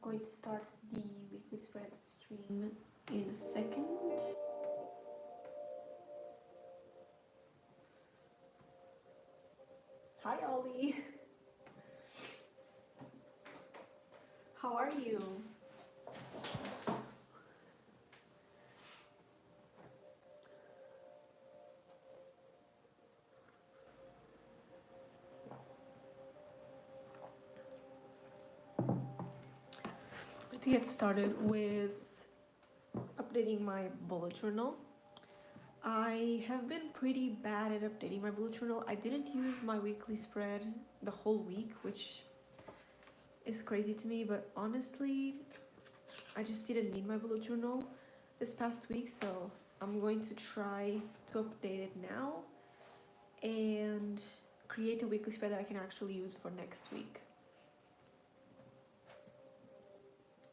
Going to start the weekly spread stream in a second. Hi Ollie, how are you? To get started with updating my bullet journal, I have been pretty bad at updating my bullet journal. I didn't use my weekly spread the whole week, which is crazy to me, but honestly, I just didn't need my bullet journal this past week, so I'm going to try to update it now and create a weekly spread that I can actually use for next week.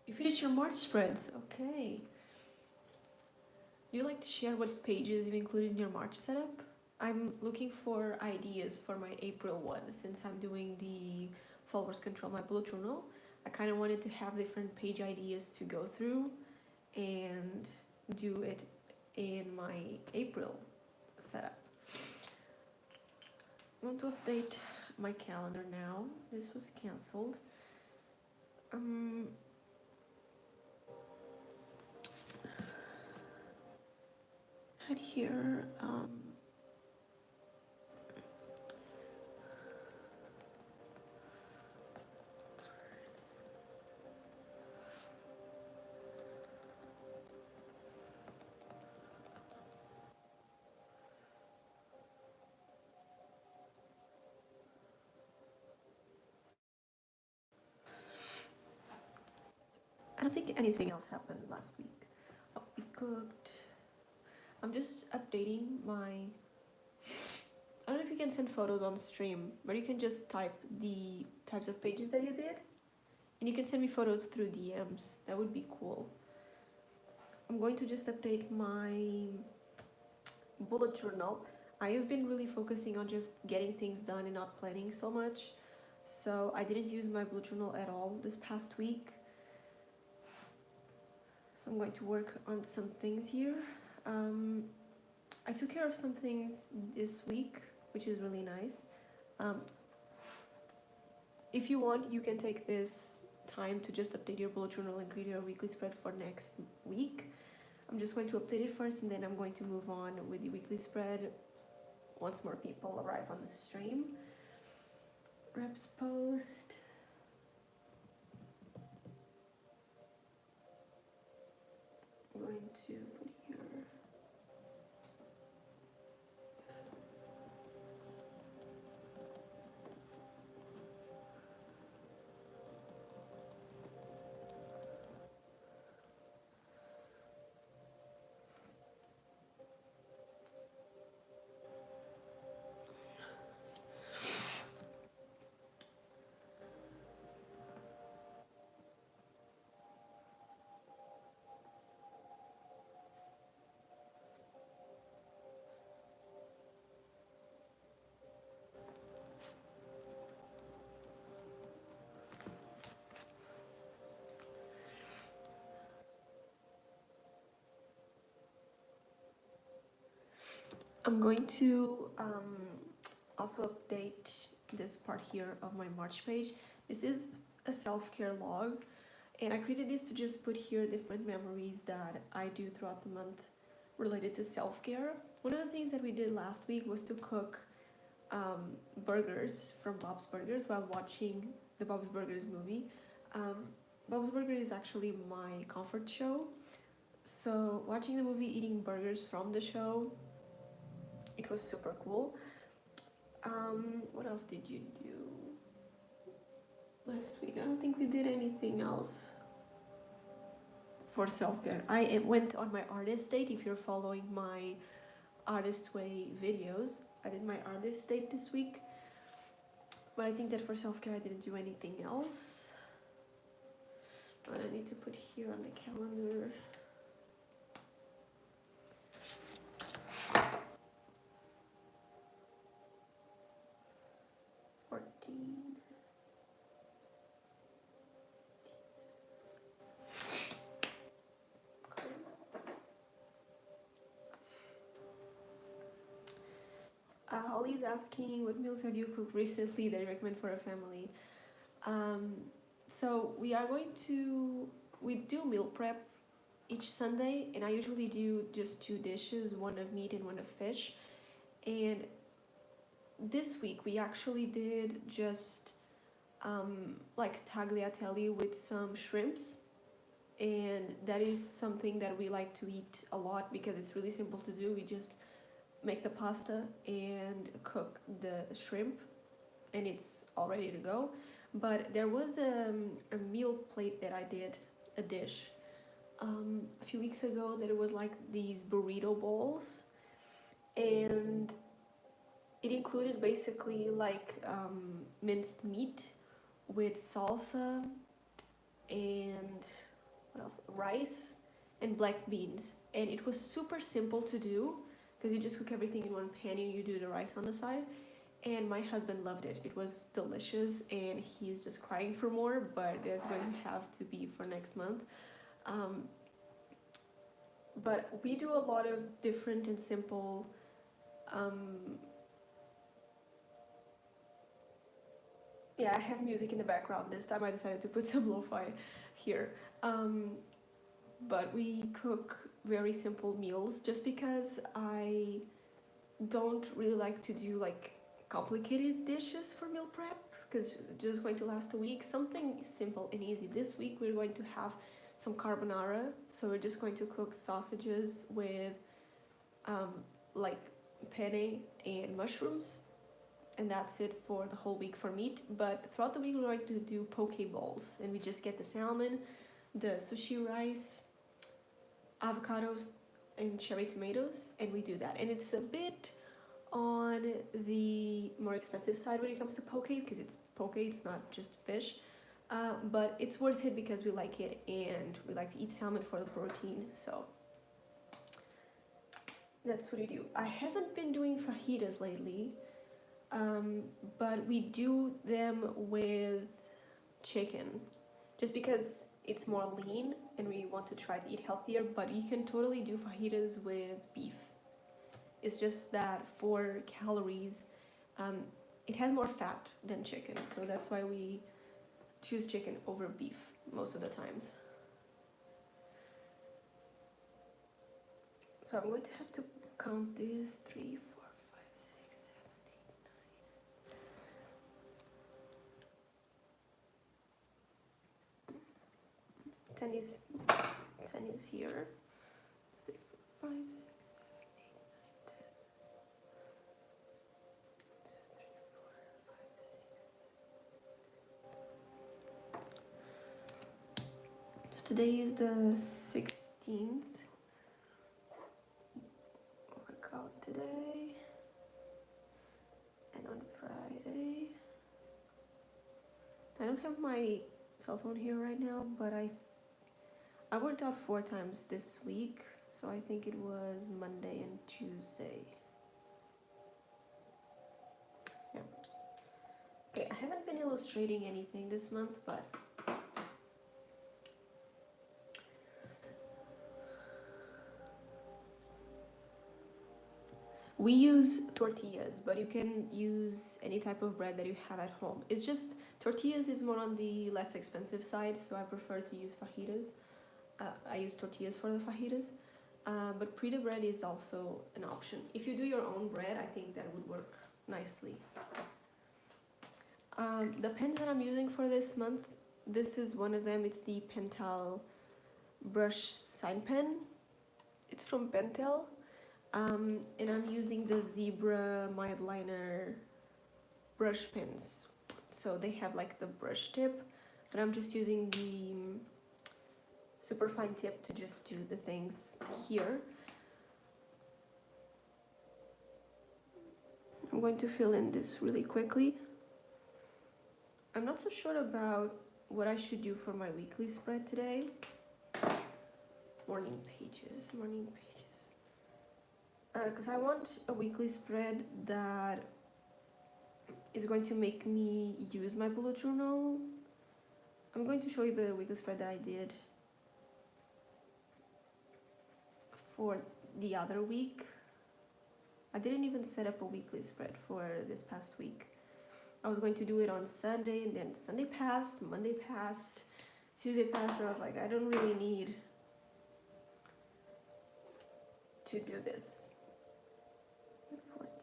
You finished your March spreads, okay. Do you like to share what pages you've included in your March setup? I'm looking for ideas for my April one since I'm doing the followers control my bullet journal. I kind of wanted to have different page ideas to go through and do it in my April setup. I want to update my calendar now. This was cancelled. Had here I don't think anything else happened last week. Oh, we cooked. I'm just updating my. I don't know if you can send photos on stream, but you can just type the types of pages that you did, and you can send me photos through DMs. That would be cool. I'm going to just update my bullet journal. I have been really focusing on just getting things done and not planning so much. So I didn't use my bullet journal at all this past week. So I'm going to work on some things here. I took care of some things this week, which is really nice. If you want, you can take this time to just update your bullet journal and create your weekly spread for next week. I'm just going to update it first, and then I'm going to move on with the weekly spread once more people arrive on the stream. Reps post. I'm going to put here. I'm going to also update this part here of my March page. This is a self-care log, and I created this to just put here different memories that I do throughout the month related to self-care. One of the things that we did last week was to cook burgers from Bob's Burgers while watching the Bob's Burgers movie. Bob's Burgers is actually my comfort show, so watching the movie, eating burgers from the show, it was super cool. What else did you do last week? I don't think we did anything else for self-care. I went on my artist date. If you're following my artist way videos, I did my artist date this week, but I think that for self-care I didn't do anything else. But I need to put here on the calendar. Holly's asking, what meals have you cooked recently that you recommend for a family? Um, so we do meal prep each Sunday, and I usually do just two dishes, one of meat and one of fish. And this week we actually did just like tagliatelle with some shrimps, and that is something that we like to eat a lot because it's really simple to do. We just make the pasta and cook the shrimp, and it's all ready to go. But there was a meal plate that I did, a dish, a few weeks ago, that it was like these burrito bowls, and it included basically like minced meat with salsa and what else? Rice and black beans. And it was super simple to do because you just cook everything in one pan and you do the rice on the side. And my husband loved it. It was delicious, and he's just crying for more, but it's going to have to be for next month. Um, but we do a lot of different and simple. Yeah, I have music in the background. This time I decided to put some lo-fi here. Um, but we cook very simple meals just because I don't really like to do like complicated dishes for meal prep because it's just going to last a week. Something simple and easy. This week we're going to have some carbonara, so we're just going to cook sausages with like penne and mushrooms, and that's it for the whole week for meat. But throughout the week we're going to do poke bowls, and we just get the salmon, the sushi rice, avocados, and cherry tomatoes, and we do that. And it's a bit on the more expensive side when it comes to poke because it's poke, it's not just fish. But it's worth it because we like it and we like to eat salmon for the protein. So that's what we do. I haven't been doing fajitas lately, but we do them with chicken just because it's more lean and we want to try to eat healthier. But you can totally do fajitas with beef. It's just that for calories, it has more fat than chicken, so that's why we choose chicken over beef most of the times. So I'm going to have to count this 3, 4, 5, 6, 7, 8, 9. 10 is here. 3, 4, 5, 6, 7, 8, 9, 10. 1, 2, 3, 4, 5, 6. So today is the 16th. Workout today and on Friday. I don't have my cell phone here right now, but I worked out 4 times this week, so I think it was Monday and Tuesday. Yeah. Okay, I haven't been illustrating anything this month, but we use tortillas, but you can use any type of bread that you have at home. It's just tortillas is more on the less expensive side, so I prefer to use fajitas. I use tortillas for the fajitas, but pita bread is also an option. If you do your own bread, I think that would work nicely. The pens that I'm using for this month, this is one of them. It's the Pentel brush sign pen. It's from Pentel. And I'm using the Zebra mild liner brush pens. So they have like the brush tip, but I'm just using the super fine tip to just do the things here. I'm going to fill in this really quickly. I'm not so sure about what I should do for my weekly spread today. Morning pages. Because I want a weekly spread that is going to make me use my bullet journal. I'm going to show you the weekly spread that I did for the other week. I didn't even set up a weekly spread for this past week. I was going to do it on Sunday, and then Sunday passed, Monday passed, Tuesday passed, and I was like, I don't really need to do this.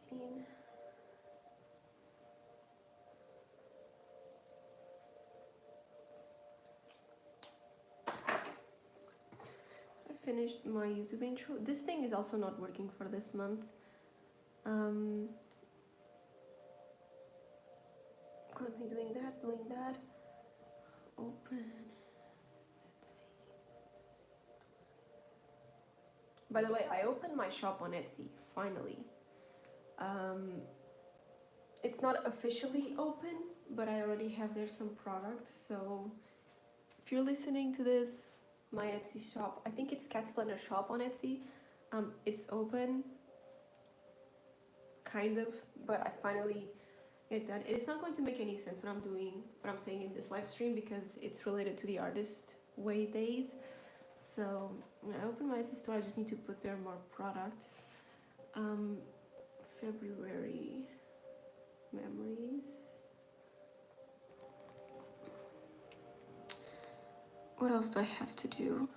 14. I finished my YouTube intro. This thing is also not working for this month. Currently doing that. Open. Let's see. By the way, I opened my shop on Etsy, finally. It's not officially open, but I already have there some products, so if you're listening to this, my Etsy shop, I think it's Cat Splendor Shop on Etsy, it's open, kind of, but I finally get that. It's not going to make any sense what I'm saying in this live stream, because it's related to the Artist Way days. So when I open my Etsy store, I just need to put there more products. February memories. What else do I have to do?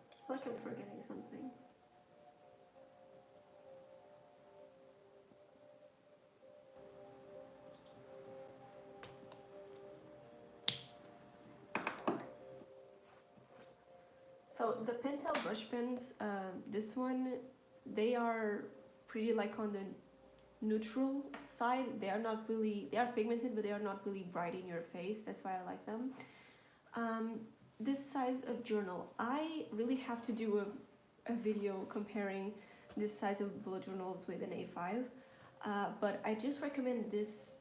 I feel like I'm forgetting something. So the Pentel brush pens, this one, they are pretty like on the neutral side. They are not really, they are pigmented, but they are not really bright in your face. That's why I like them. This size of journal, I really have to do a video comparing this size of bullet journals with an A5, but I just recommend this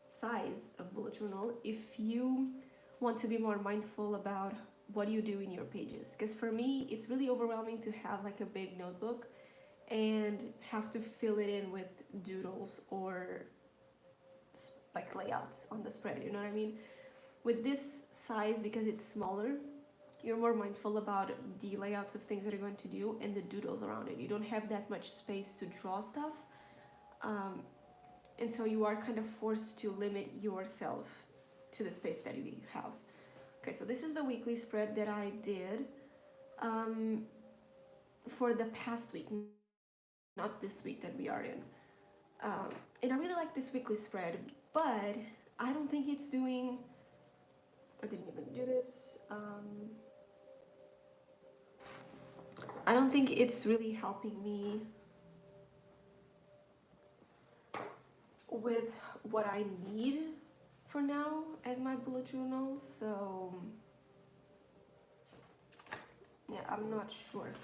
size of bullet journal if you want to be more mindful about what you do in your pages, because for me it's really overwhelming to have like a big notebook and have to fill it in with doodles or like layouts on the spread, you know what I mean? With this size, because it's smaller, you're more mindful about the layouts of things that you're going to do and the doodles around it. You don't have that much space to draw stuff, and so you are kind of forced to limit yourself to the space that you have. Okay, so this is the weekly spread that I did for the past week, not this week that we are in. And I really like this weekly spread, but I don't think it's doing, I didn't even do this. I don't think it's really helping me with what I need for now as my bullet journal, so yeah, I'm not sure.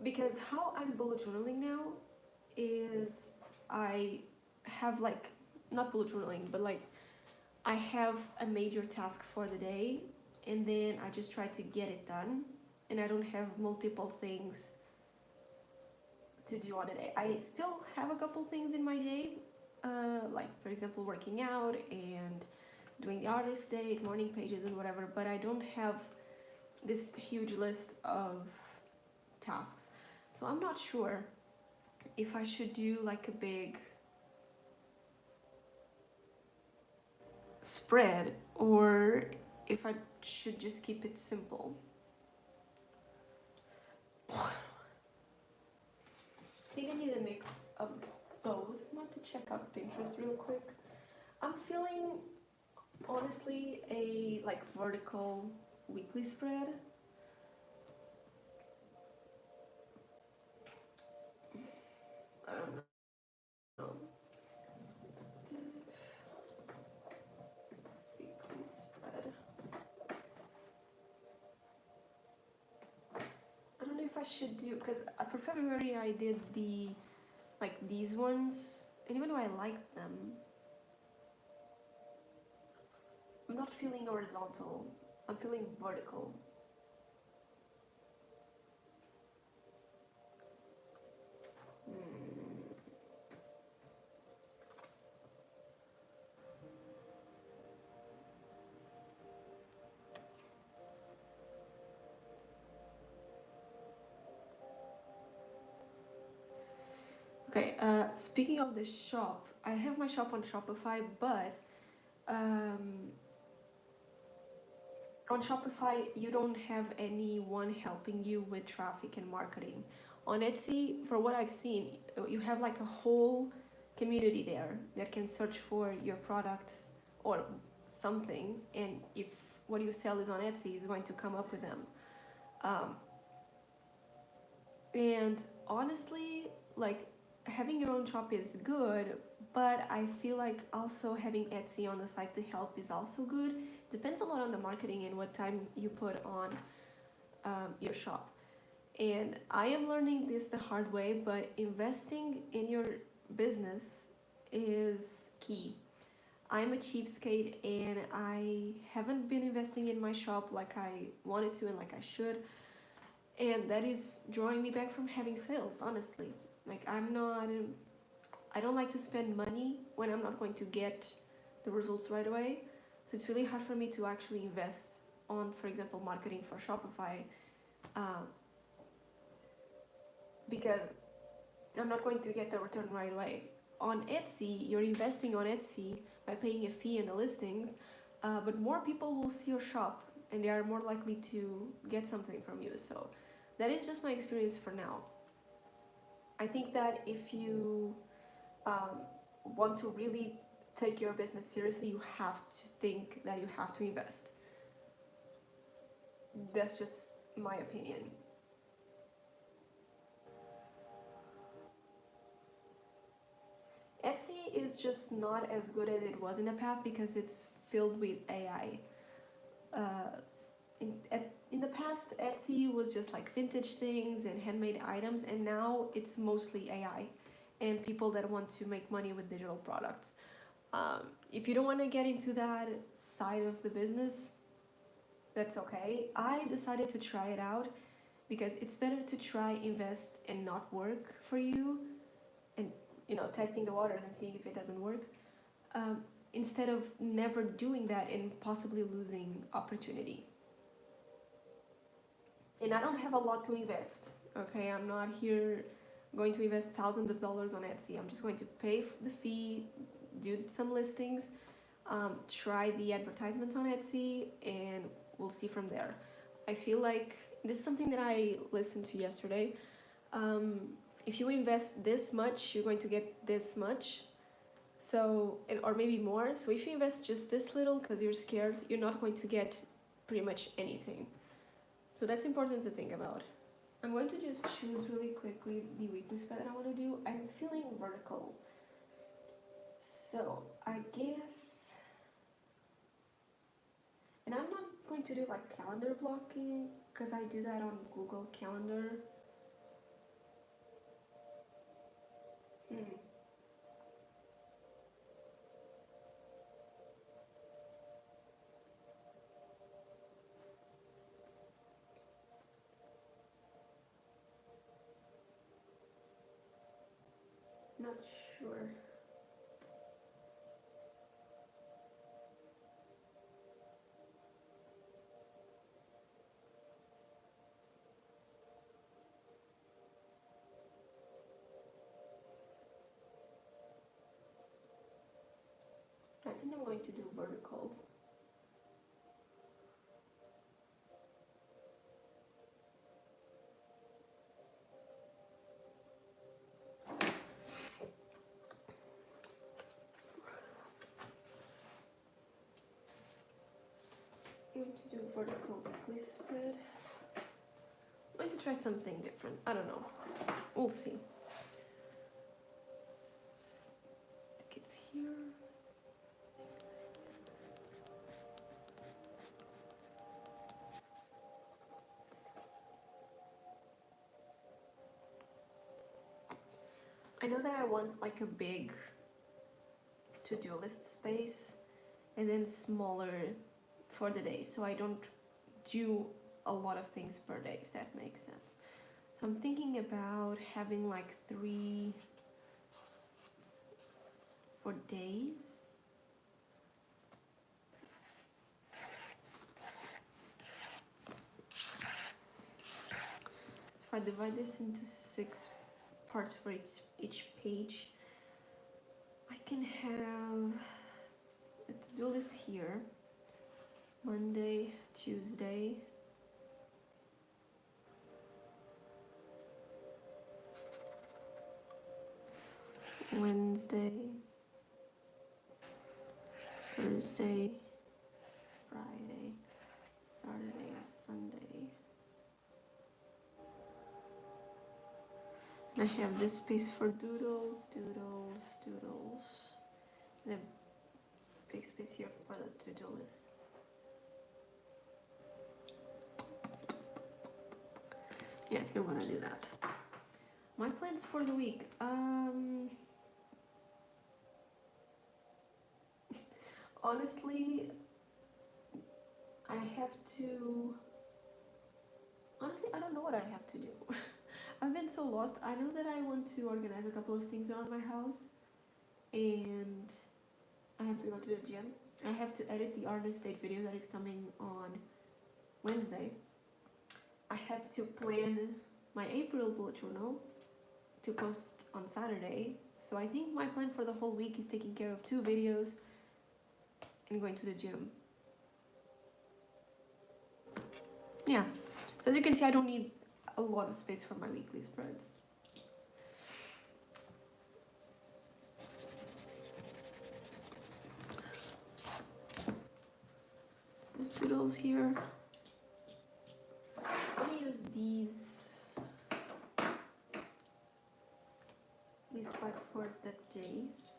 Because how I'm bullet journaling now is I have like, not bullet journaling, but like I have a major task for the day and then I just try to get it done, and I don't have multiple things to do on a day. I still have a couple things in my day, like for example working out and doing the artist day, morning pages and whatever, but I don't have this huge list of tasks. So I'm not sure if I should do like a big spread or if I should just keep it simple. I think I need a mix of both. I want to check out Pinterest real quick. I'm feeling honestly a like vertical weekly spread. I don't know. Weekly spread. I don't know if I should do, because for February I did the like these ones, and even though I liked them, I'm not feeling horizontal. I'm feeling vertical. Okay, speaking of the shop, I have my shop on Shopify, but um, on Shopify, you don't have anyone helping you with traffic and marketing. On Etsy, for what I've seen, you have like a whole community there that can search for your products or something, and if what you sell is on Etsy, is going to come up with them. Um, and honestly, like having your own shop is good, but I feel like also having Etsy on the side to help is also good. Depends a lot on the marketing and what time you put on your shop. And I am learning this the hard way, but investing in your business is key. I'm a cheapskate and I haven't been investing in my shop like I wanted to and like I should. And that is drawing me back from having sales, honestly. Like, I don't like to spend money when I'm not going to get the results right away. So it's really hard for me to actually invest on, for example, marketing for Shopify, um, because I'm not going to get the return right away. On Etsy, you're investing on Etsy by paying a fee in the listings, but more people will see your shop and they are more likely to get something from you. So that is just my experience for now. I think that if you um, want to really take your business seriously, you have to think that you have to invest. That's just my opinion. Etsy is just not as good as it was in the past because it's filled with AI. In the past, Etsy was just like vintage things and handmade items, and now it's mostly AI and people that want to make money with digital products. If you don't want to get into that side of the business, that's okay. I decided to try it out because it's better to try, invest, and not work for you, and testing the waters and seeing if it doesn't work, um, instead of never doing that and possibly losing opportunity. And I don't have a lot to invest. Okay, I'm not here going to invest thousands of dollars on Etsy. I'm just going to pay the fee, do some listings, try the advertisements on Etsy, and we'll see from there. I feel like this is something that I listened to yesterday. Um, if you invest this much, you're going to get this much. So, or maybe more. So if you invest just this little because you're scared, you're not going to get pretty much anything. So that's important to think about. I'm going to just choose really quickly the weekly spread that I want to do. I'm feeling vertical. So I guess, and I'm not going to do like calendar blocking because I do that on Google Calendar. Hmm. Not sure. I think I'm going to do vertical. I'm going to do vertical weekly spread. I'm going to try something different. I don't know. We'll see. I think it's here. I know that I want like a big to-do list space and then smaller for the day, so I don't do a lot of things per day, if that makes sense. So I'm thinking about having like 3 for days. If I divide this into 6 parts for each page. I can have a to-do list here. Monday, Tuesday, Wednesday, Thursday, Friday, Saturday, Sunday. And I have this space for doodles, doodles, doodles, and a big space here for the to-do list. Yeah, I think I'm gonna do that. My plans for the week. Honestly, I have to. Honestly, I don't know what I have to do. I've been so lost. I know that I want to organize a couple of things around my house, and I have to go to the gym. I have to edit the artist date video that is coming on Wednesday. I have to plan my April bullet journal to post on Saturday. So I think my plan for the whole week is taking care of 2 videos and going to the gym. Yeah, so as you can see, I don't need a lot of space for my weekly spreads. This is doodles here. I'm gonna use these 5 for the days,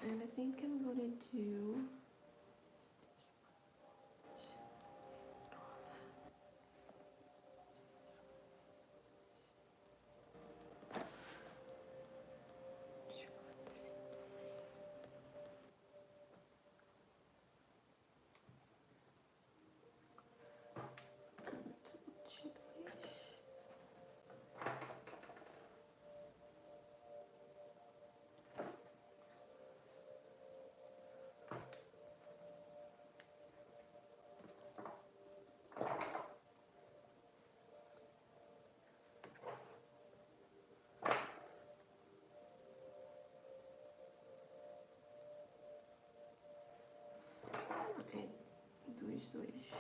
and I think I'm gonna do dois.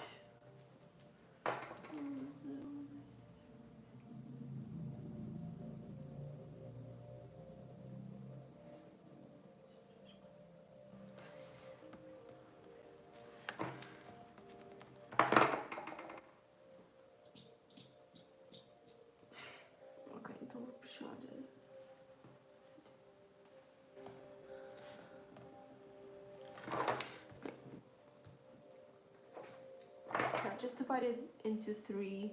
Ok, então vou puxar. Just divide it into 3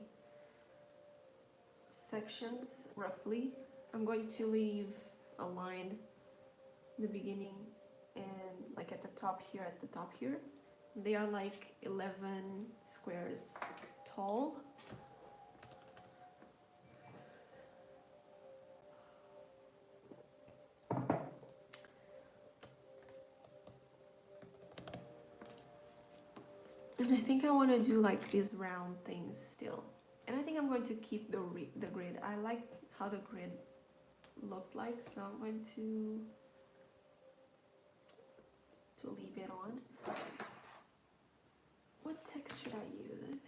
sections roughly. I'm going to leave a line in the beginning and like at the top here. They are like 11 squares tall. And I think I want to do like these round things still. And I think I'm going to keep the grid. I like how the grid looked like, so I'm going to leave it on. What text should I use?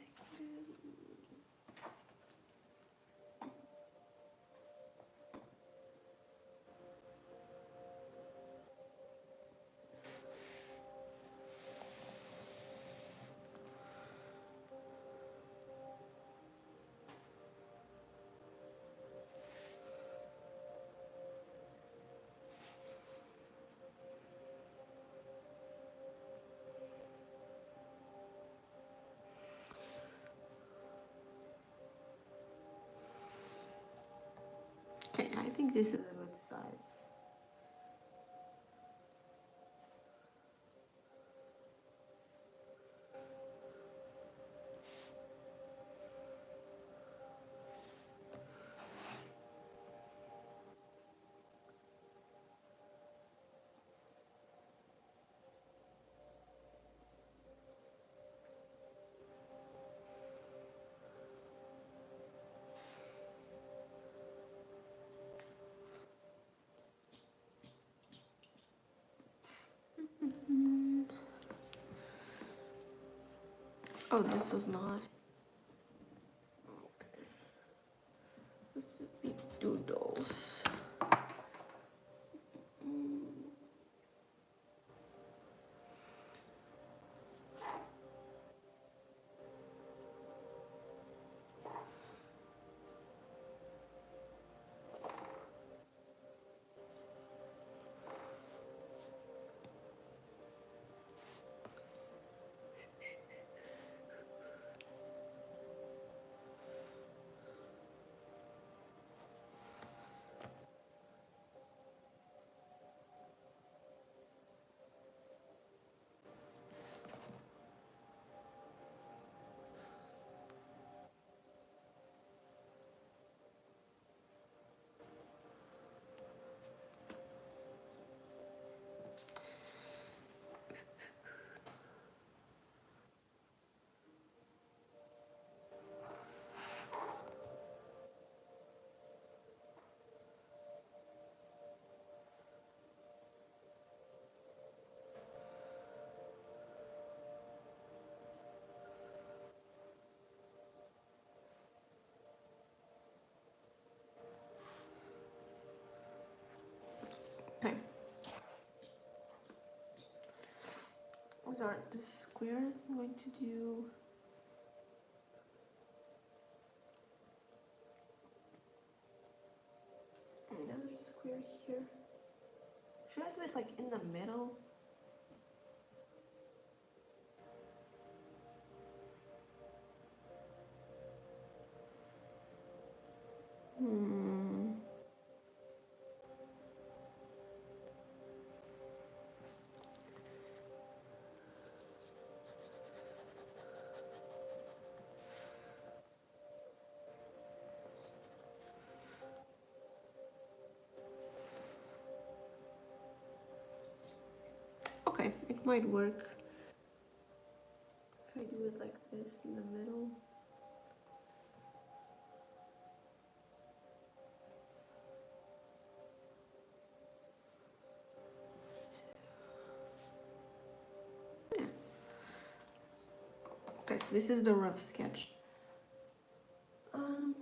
I think okay, I think this is a good size. Oh, this was not. This would be doodles. Okay. These are the squares I'm going to do. Another square here. Should I do it like in the middle? Hmm. Okay, it might work. If I do it like this in the middle. Yeah. Okay, so this is the rough sketch. Um,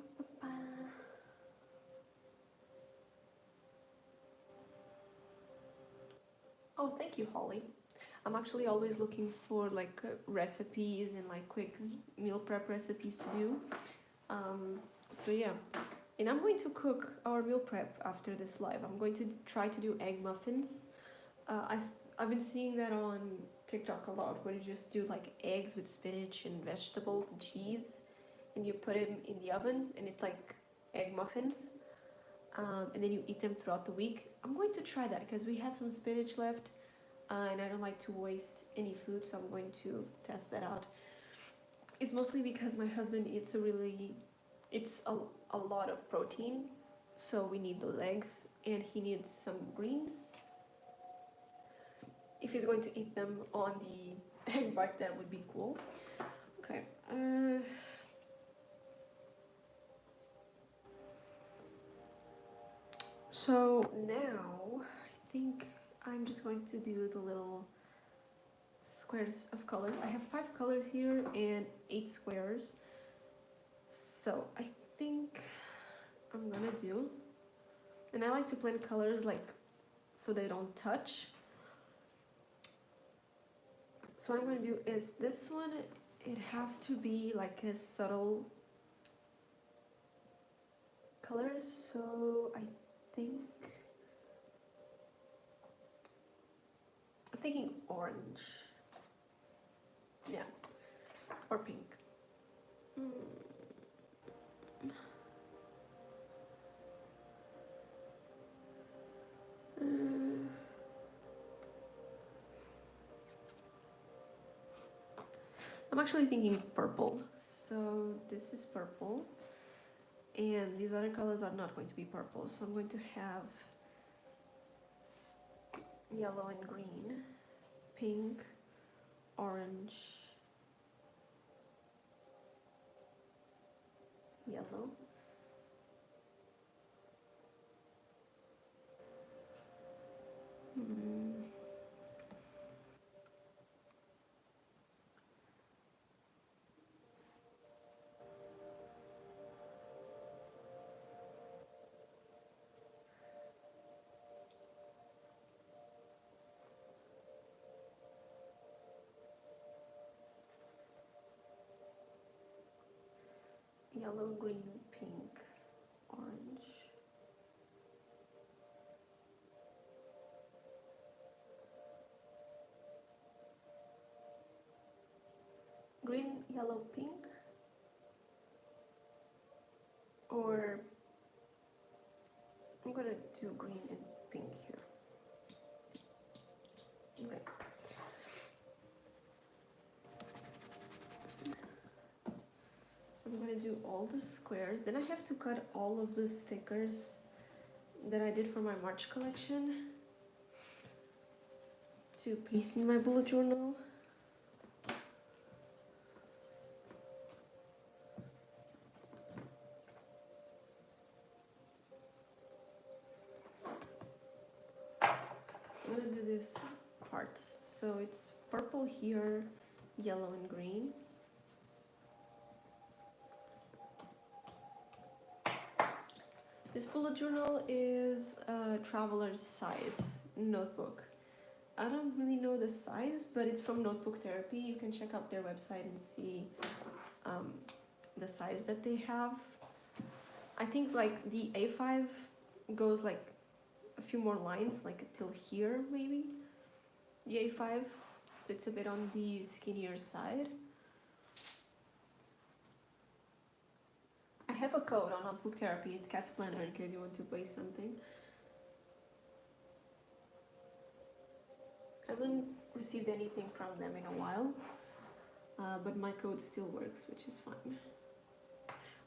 oh, thank you, Holly. I'm actually always looking for like recipes and like quick meal prep recipes to do. So yeah, and I'm going to cook our meal prep after this live. I'm going to try to do egg muffins. I've been seeing that on TikTok a lot, where you just do like eggs with spinach and vegetables and cheese, and you put them in the oven, and it's like egg muffins. And then you eat them throughout the week. I'm going to try that because we have some spinach left, and I don't like to waste any food, so I'm going to test that out. It's mostly because my husband eats a lot of protein, so we need those eggs, and he needs some greens. If he's going to eat them on the egg white, that would be cool. Okay. So now I think I'm just going to do the little squares of colors. I have 5 colors here and 8 squares. So I think I'm gonna do, and I like to blend colors like so they don't touch. So what I'm gonna do is this one, it has to be like a subtle color. So I think I'm thinking orange. Yeah, or pink. I'm actually thinking purple. So this is purple, and these other colors are not going to be purple. So I'm going to have yellow and green, pink, orange, yellow. yellow, green, pink, orange. Green, yellow, pink, or I'm gonna do green and pink here. Okay. I'm gonna do all the squares. Then I have to cut all of the stickers that I did for my March collection to paste in my bullet journal. I'm gonna do this part. So it's purple here, yellow and green. This bullet journal is a traveler's size notebook. I don't really know the size, but it's from Notebook Therapy. You can check out their website and see the size that they have. I think like the A5 goes like a few more lines, like till here maybe. The A5 sits a bit on the skinnier side. I have a code on Notebook Therapy at Cat's Planner in case you want to buy something. I haven't received anything from them in a while, but my code still works, which is fine.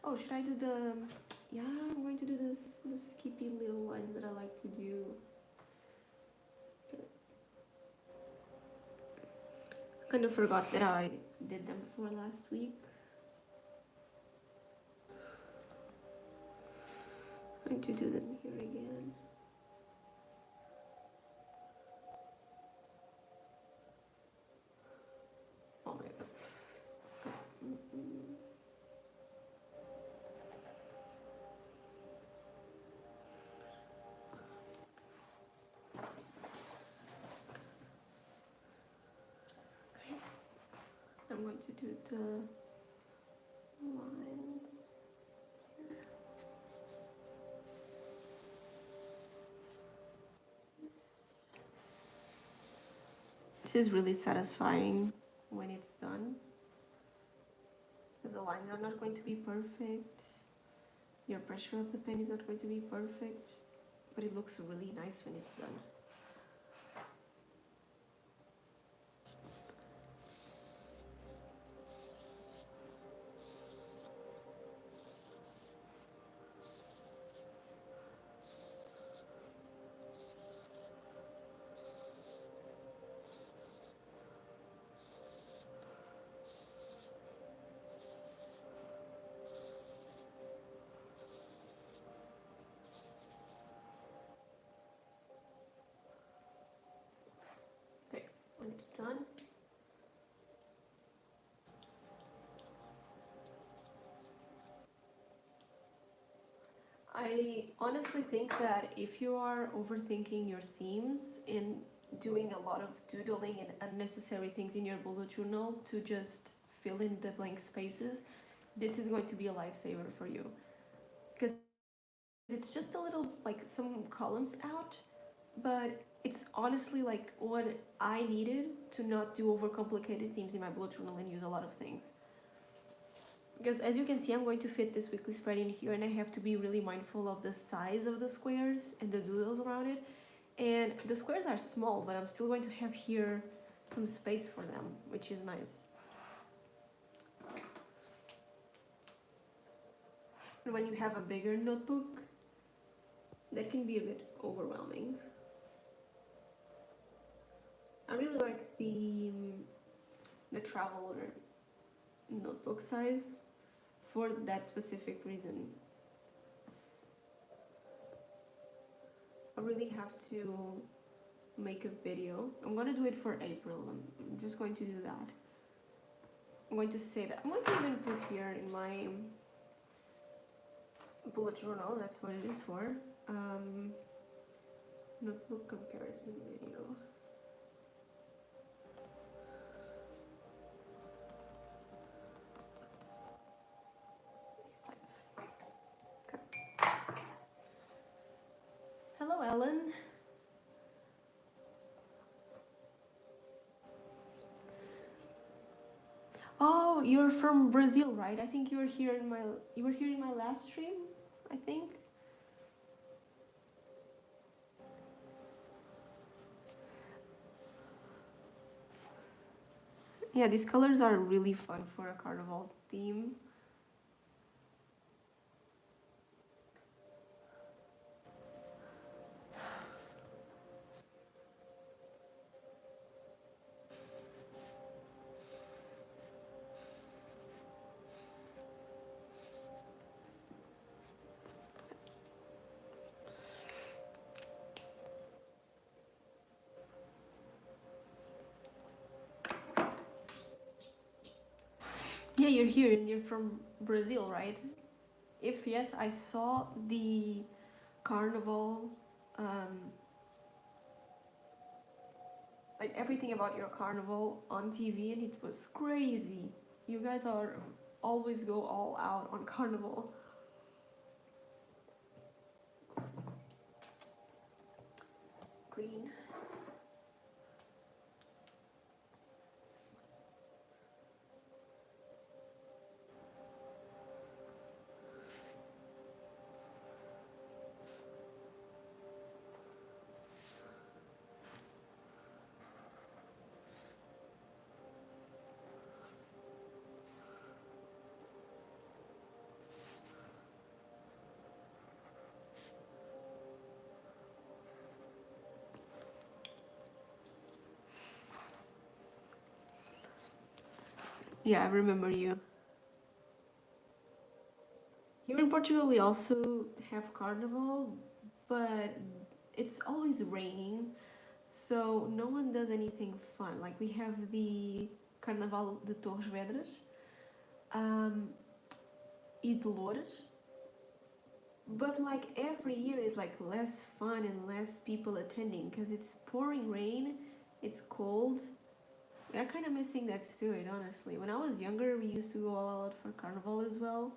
Oh, should I do the... Yeah, I'm going to do the skippy little lines that I like to do. I kind of forgot that I did them for last week. I'm going to do them here again. Oh my god. Okay. I'm going to do the lines. This is really satisfying when it's done, because the lines are not going to be perfect, your pressure of the pen is not going to be perfect, but it looks really nice when it's done. Okay, when it's done, I honestly think that if you are overthinking your themes and doing a lot of doodling and unnecessary things in your bullet journal to just fill in the blank spaces, this is going to be a lifesaver for you. Because it's just a little, like, some columns out, but it's honestly like what I needed to not do overcomplicated themes in my bullet journal and use a lot of things. Because as you can see, I'm going to fit this weekly spread in here, and I have to be really mindful of the size of the squares and the doodles around it. And the squares are small, but I'm still going to have here some space for them, which is nice. And when you have a bigger notebook, that can be a bit overwhelming. I really like the traveler notebook size for that specific reason. I really have to make a video. I'm gonna do it for April. I'm just going to do that. I'm going to say that. I'm going to even put here in my bullet journal, that's what it is for, notebook comparison video. If you're from Brazil, right? I think you were here in my last stream, I think. Yeah, these colors are really fun for a carnival theme. Yeah, you're here and you're from Brazil, right? If yes, I saw the carnival, um, like everything about your carnival on TV, and it was crazy. You guys are always go all out on carnival. Green. Yeah, I remember you. Here in Portugal, we also have carnival, but it's always raining, so no one does anything fun. Like we have the Carnaval de Torres Vedras, um, e de Loures, but like every year is like less fun and less people attending because it's pouring rain, it's cold. We're kind of missing that spirit, honestly. When I was younger, we used to go all out for carnival as well.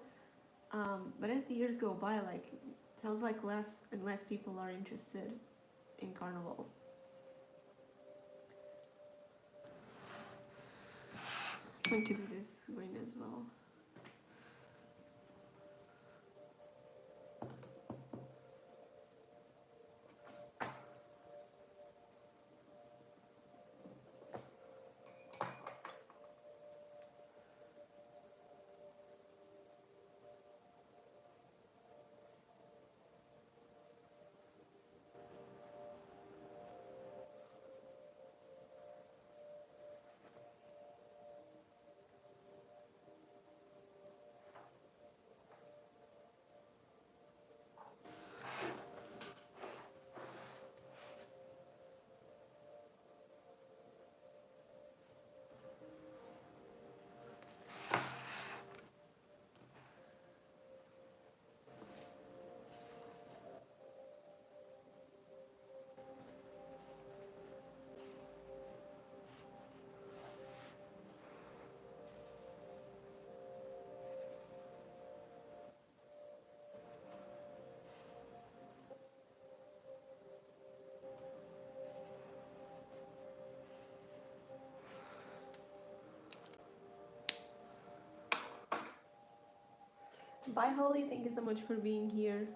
But as the years go by, like it sounds like less and less people are interested in carnival. I'm going to do this green as well. Bye, Holly. Thank you so much for being here.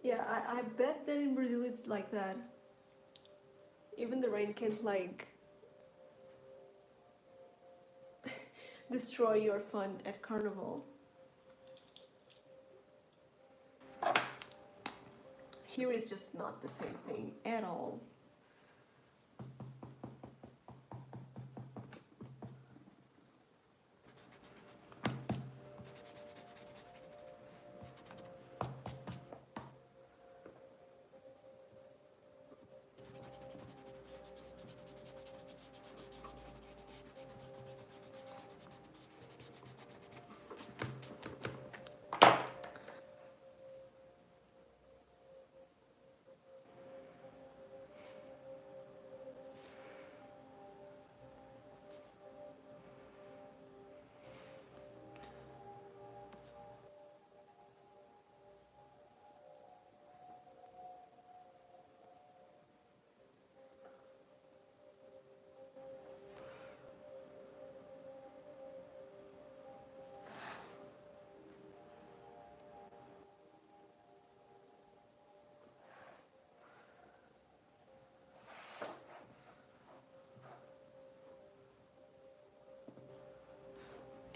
Yeah, I bet that in Brazil it's like that. Even the rain can't like destroy your fun at carnival. Here it's just not the same thing at all.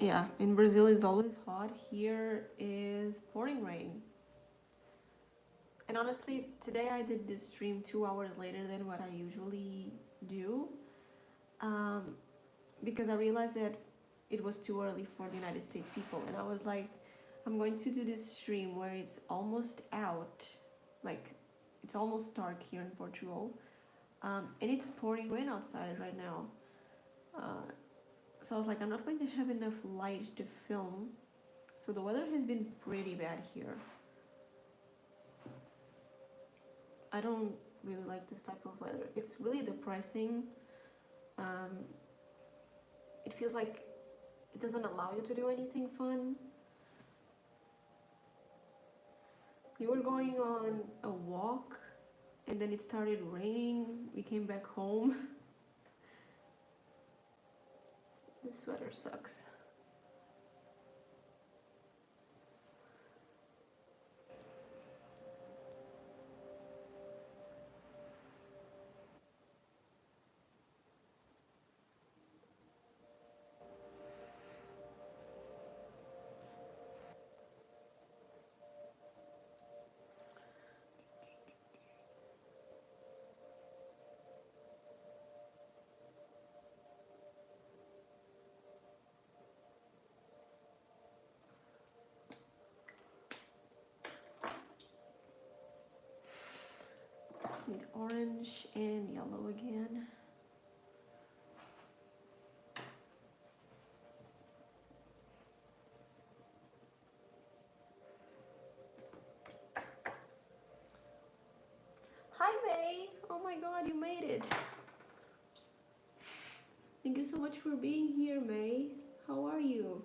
Yeah, in Brazil it's always hot. Here is pouring rain. And honestly, today I did this stream 2 hours later than what I usually do, um, because I realized that it was too early for the United States people, and I was like, I'm going to do this stream where it's almost out, like it's almost dark here in Portugal, and it's pouring rain outside right now. Uh, so I was like, I'm not going to have enough light to film. So the weather has been pretty bad here. I don't really like this type of weather. It's really depressing. Um, it feels like it doesn't allow you to do anything fun. We were going on a walk and then it started raining. We came back home. This weather sucks. Just need orange and yellow again. Hi May! Oh my god, you made it! Thank you so much for being here, May. How are you?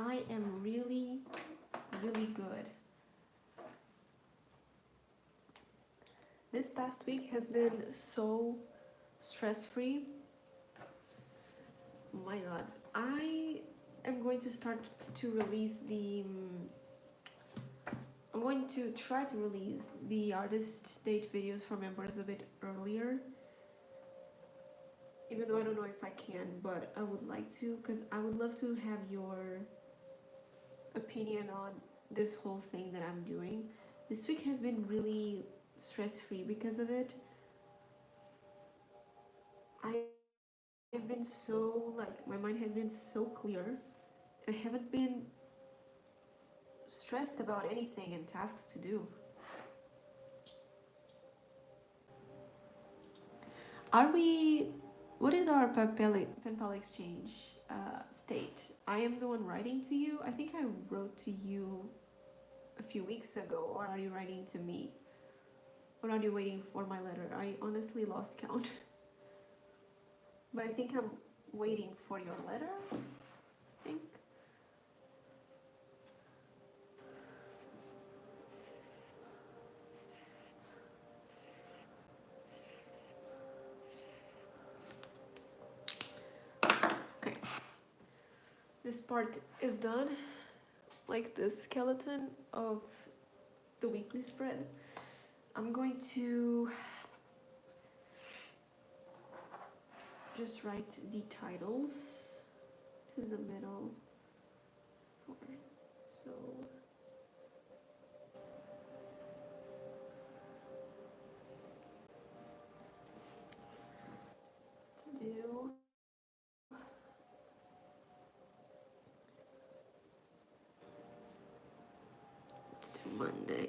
I am really, really good. This past week has been so stress-free. Oh my god. I am going to start to release the I'm going to try to release the artist date videos for members a bit earlier, even though I don't know if I can, but I would like to, because I would love to have your opinion on this whole thing that I'm doing. This week has been really stress-free because of it. I've been so, like, my mind has been so clear. I haven't been stressed about anything and tasks to do. Are we? What is our pen pal exchange state? I am the one writing to you. I think I wrote to you a few weeks ago, or are you writing to me? Or are you waiting for my letter? I honestly lost count. But I think I'm waiting for your letter, I think. Okay. This part is done. Like the skeleton of the weekly spread. I'm going to just write the titles to the middle. So to do Monday.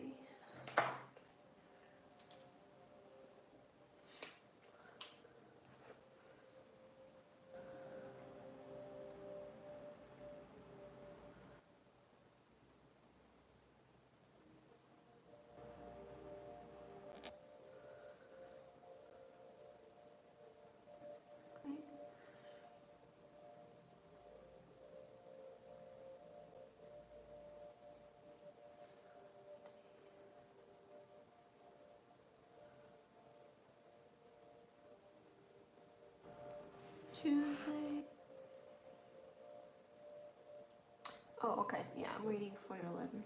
Tuesday. Oh, okay. Yeah, I'm waiting for your letter.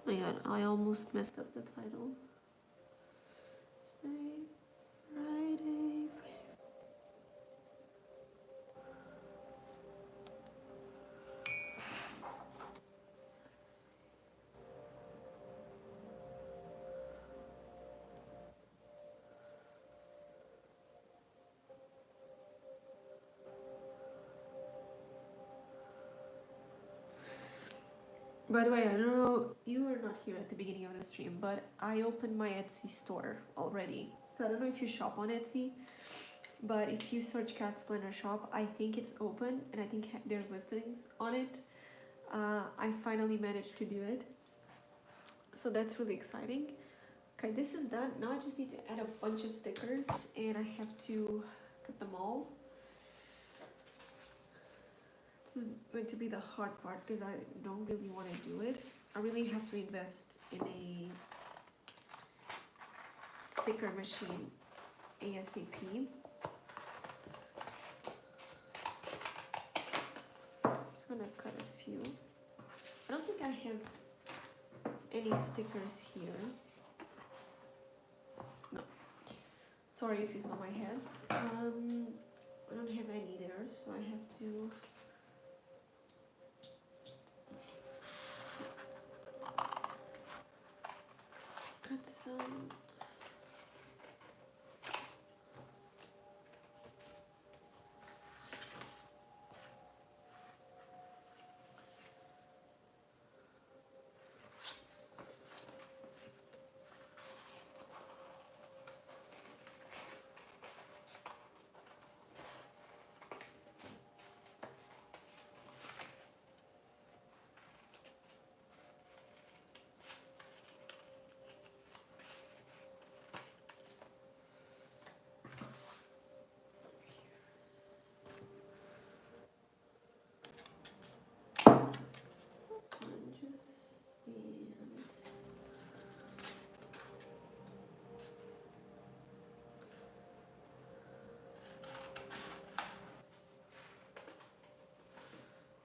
Oh my god, I almost messed up the title. Tuesday, Friday. By the way, I don't know, you were not here at the beginning of the stream, but I opened my Etsy store already. So I don't know if you shop on Etsy, but if you search Cat Splendor Shop, I think it's open and I think there's listings on it. I finally managed to do it. So that's really exciting. Okay, this is done. Now I just need to add a bunch of stickers and I have to cut them all. This is going to be the hard part because I don't really want to do it. I really have to invest in a sticker machine ASAP. Just gonna cut a few. I don't think I have any stickers here. No. Sorry if you saw my head. I don't have any there, so I have to cut some.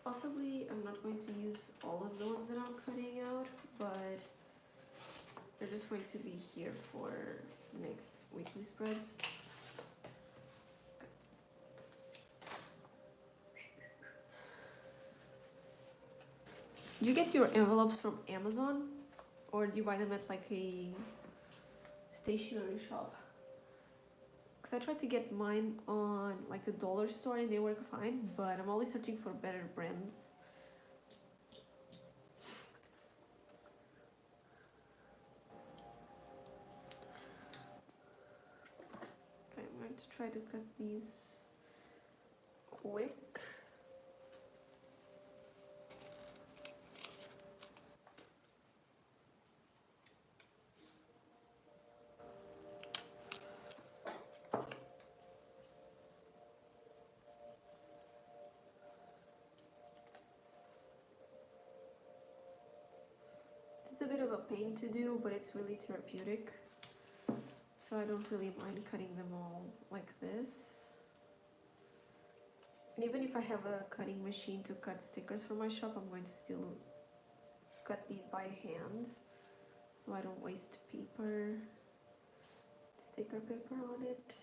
Possibly I'm not going to use all of the ones that I'm cutting out, but they're just going to be here for next weekly spreads. Do you get your envelopes from Amazon or do you buy them at like a stationery shop? Because I tried to get mine on like the dollar store and they work fine, but I'm always searching for better brands. Okay, I'm going to try to cut these quick. It's a bit of a pain to do, but it's really therapeutic. So I don't really mind cutting them all like this. And even if I have a cutting machine to cut stickers for my shop, I'm going to still cut these by hand so I don't waste paper, sticker paper on it.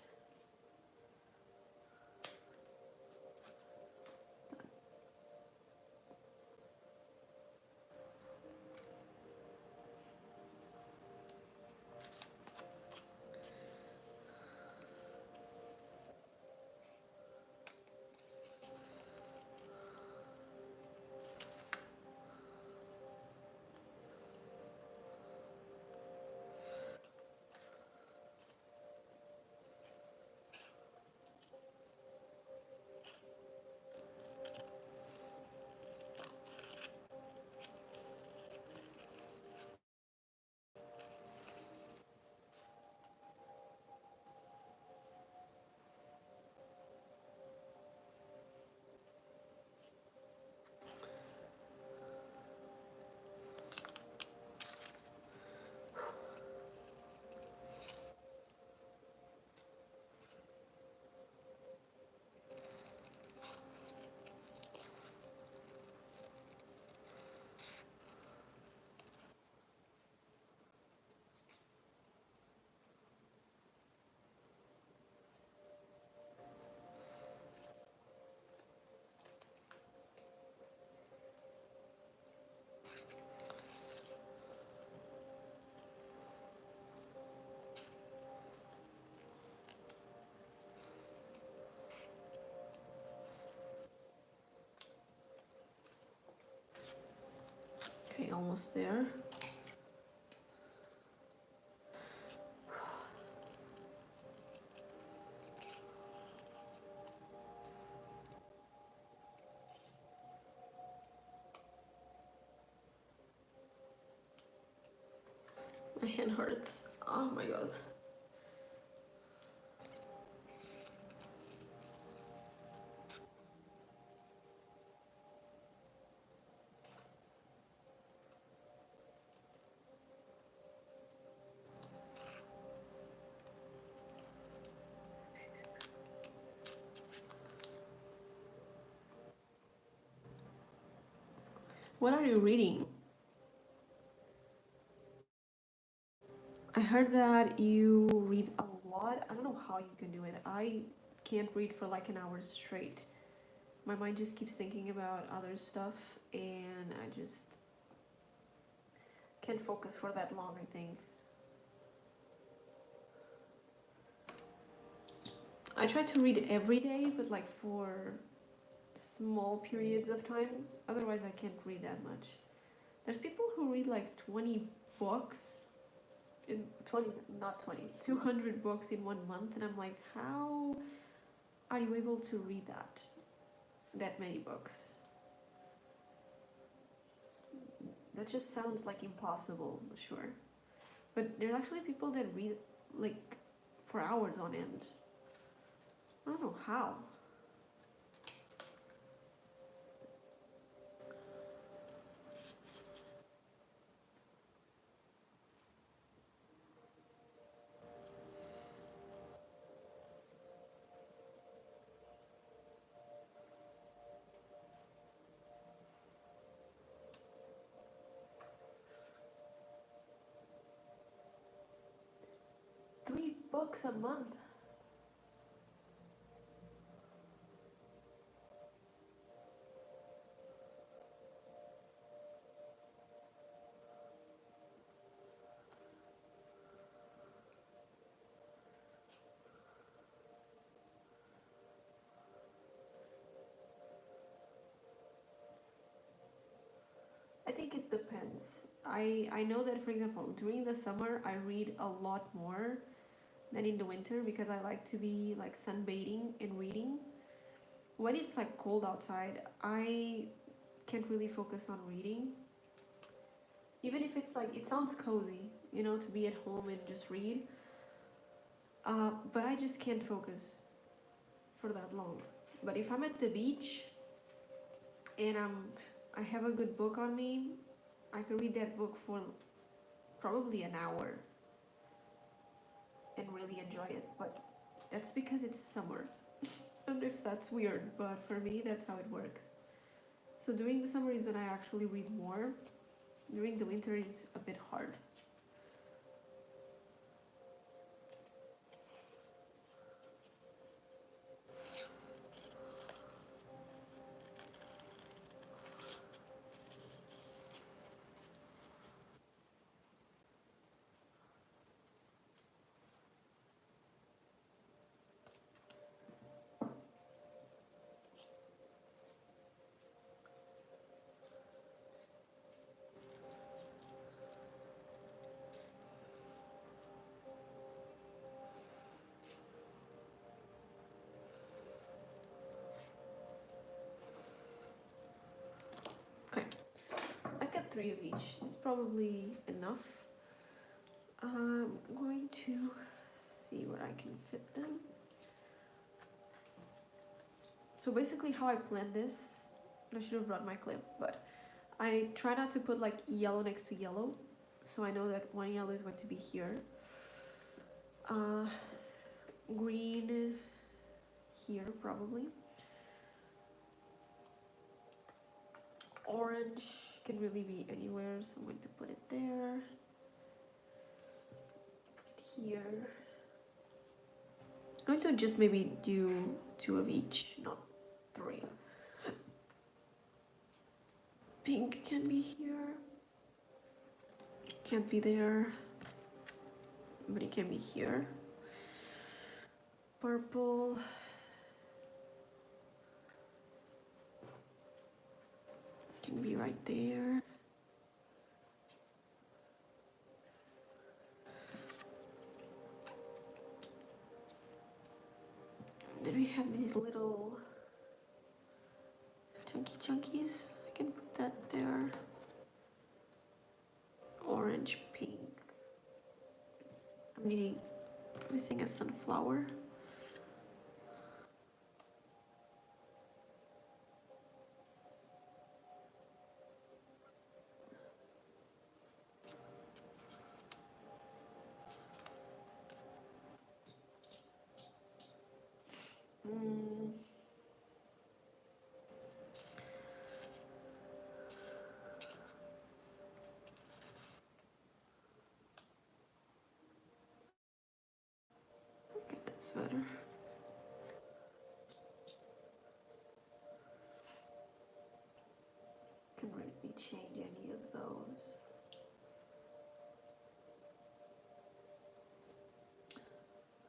almost there. My hand hurts. Oh my god. What are you reading? I heard that you read a lot. I don't know how you can do it. I can't read for like an hour straight. My mind just keeps thinking about other stuff and I just can't focus for that long, I think. I try to read every day, but like for small periods of time. Otherwise, I can't read that much. There's people who read like 20 books in 20, not 20, 200 books in 1 month, and I'm like, how are you able to read that many books? That just sounds like impossible, sure. But there's actually people that read like for hours on end. I don't know how. Three books a month. I think it depends. I know that, for example, during the summer I read a lot more than in the winter because I like to be like sunbathing and reading. When it's like cold outside, I can't really focus on reading. Even if it's like, it sounds cozy, to be at home and just read. But I just can't focus for that long. But if I'm at the beach and I have a good book on me, I can read that book for probably an hour and really enjoy it. But that's because it's summer. I don't know if that's weird, but for me, that's how it works. So during the summer is when I actually read more. During the winter is a bit hard. Okay, I got 3 of each. It's probably enough. I'm going to see where I can fit them. So basically how I plan this, I should have brought my clip, but I try not to put like yellow next to yellow. So I know that one yellow is going to be here. Green here probably. Orange can really be anywhere, so I'm going to put it there. Put it here. I'm going to just maybe do 2 of each, not 3. Pink can be here. Can't be there, but it can be here. Purple. Can be right there. we have these little chunkies. I can put that there. Orange, pink. I'm missing a sunflower. Okay, that's better. Can really change any of those.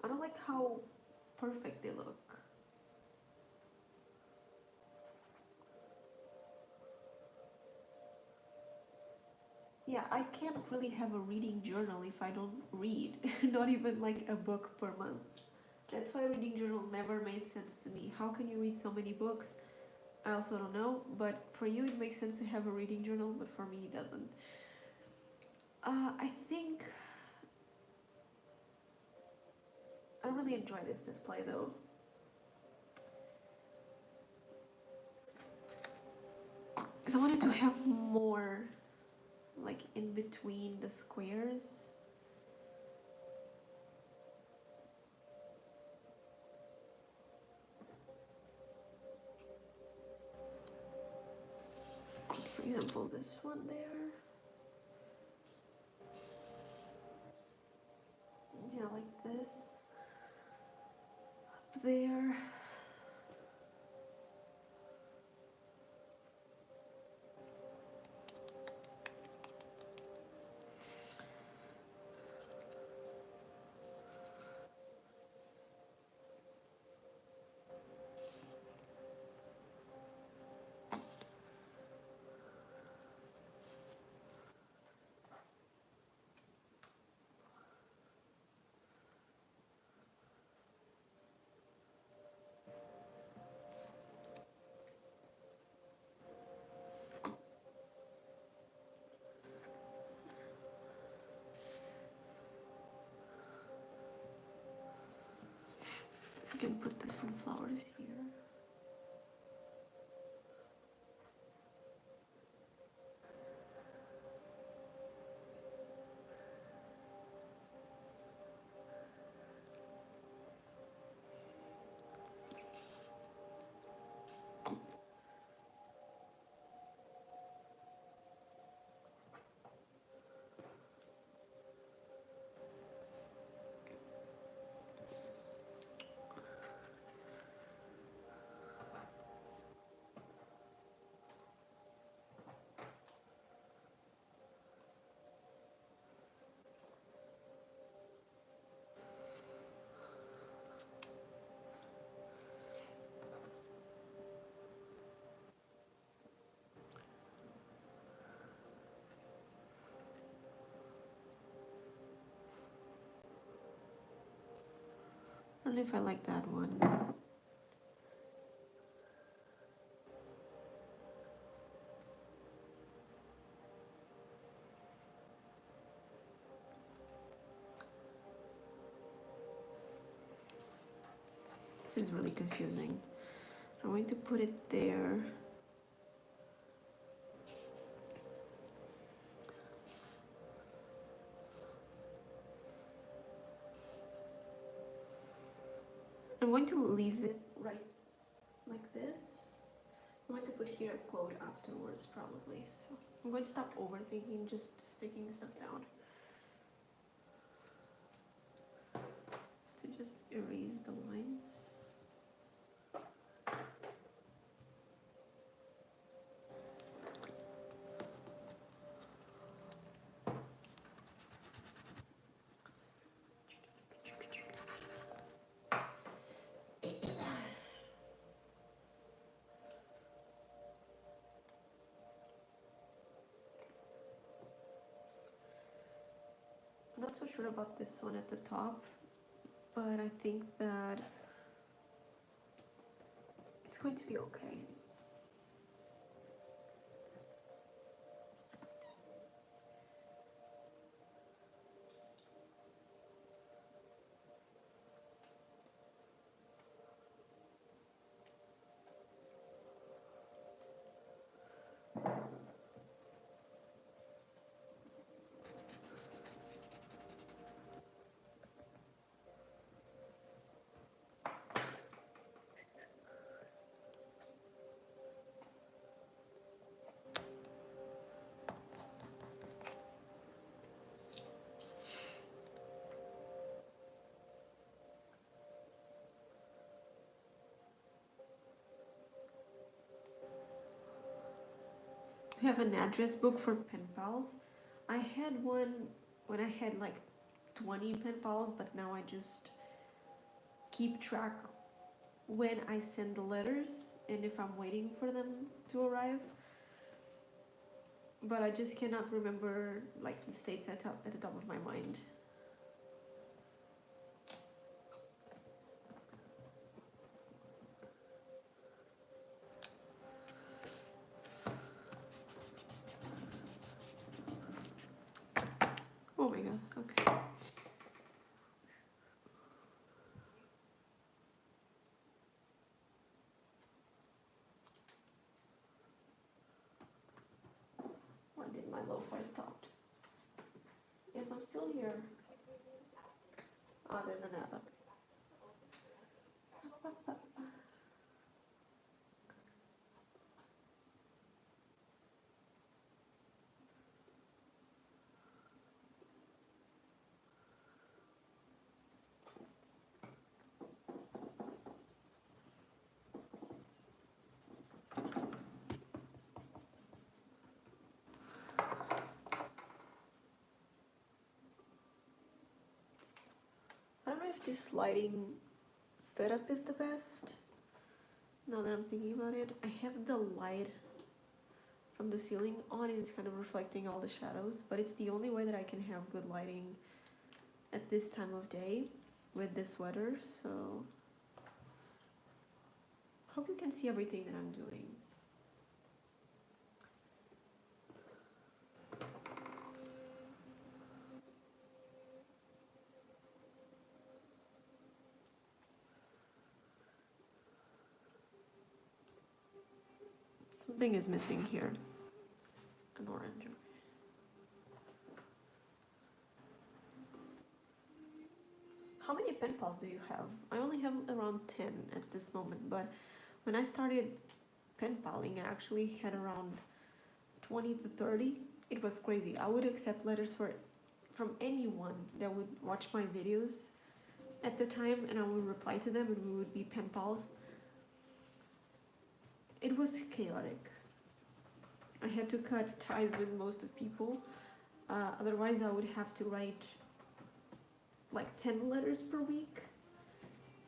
I don't like how perfect they look. Yeah, I can't really have a reading journal if I don't read. Not even like a book per month. That's why reading journal never made sense to me. How can you read so many books? I also don't know, but for you it makes sense to have a reading journal, but for me it doesn't. I think I don't really enjoy this display though. Because I wanted to have more like in between the squares. For example, this one there. Yeah, like this. Up there. I can put the sunflowers here. I don't know if I like that one. This is really confusing. I'm going to put it there. I'm going to leave it right like this. I'm going to put here a quote afterwards probably. So I'm going to stop overthinking, just sticking stuff down. To just erase the lines. I'm not so sure about this one at the top, but I think that going to be okay. We have an address book for pen pals. I had one when I had like 20 pen pals, but now I just keep track when I send the letters and if I'm waiting for them to arrive. But I just cannot remember like the states at the top of my mind. Oh my god, okay. When did my lo-fi stop? Yes, I'm still here. Oh, there's another. I don't know if this lighting setup is the best. Now that I'm thinking about it, I have the light from the ceiling on and it's kind of reflecting all the shadows, but it's the only way that I can have good lighting at this time of day with this weather, so hope you can see everything that I'm doing. Something is missing here. An orange. How many pen pals do you have? I only have around 10 at this moment, but when I started pen paling, I actually had around 20 to 30. It was crazy. I would accept letters from anyone that would watch my videos at the time, and I would reply to them and we would be pen pals. It was chaotic. I had to cut ties with most of people. Otherwise, I would have to write like 10 letters per week.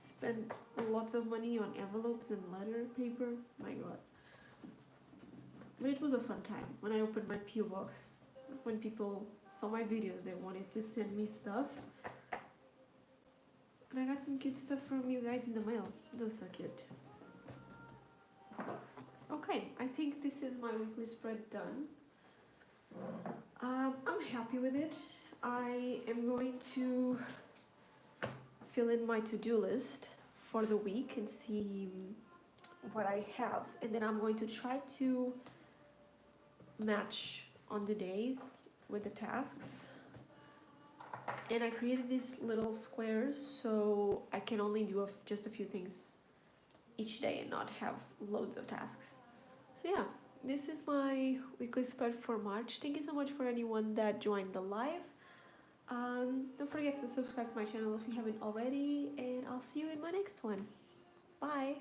Spend lots of money on envelopes and letter paper. My god. But it was a fun time when I opened my PO box. When people saw my videos, they wanted to send me stuff. And I got some cute stuff from you guys in the mail. It was so cute. Okay, I think this is my weekly spread done. I'm happy with it. I am going to fill in my to-do list for the week and see what I have, and then I'm going to try to match on the days with the tasks. And I created these little squares so I can only do just a few things each day and not have loads of tasks. So yeah, this is my weekly spread for March. Thank you so much for anyone that joined the live. Don't forget to subscribe to my channel if you haven't already, and I'll see you in my next one. Bye!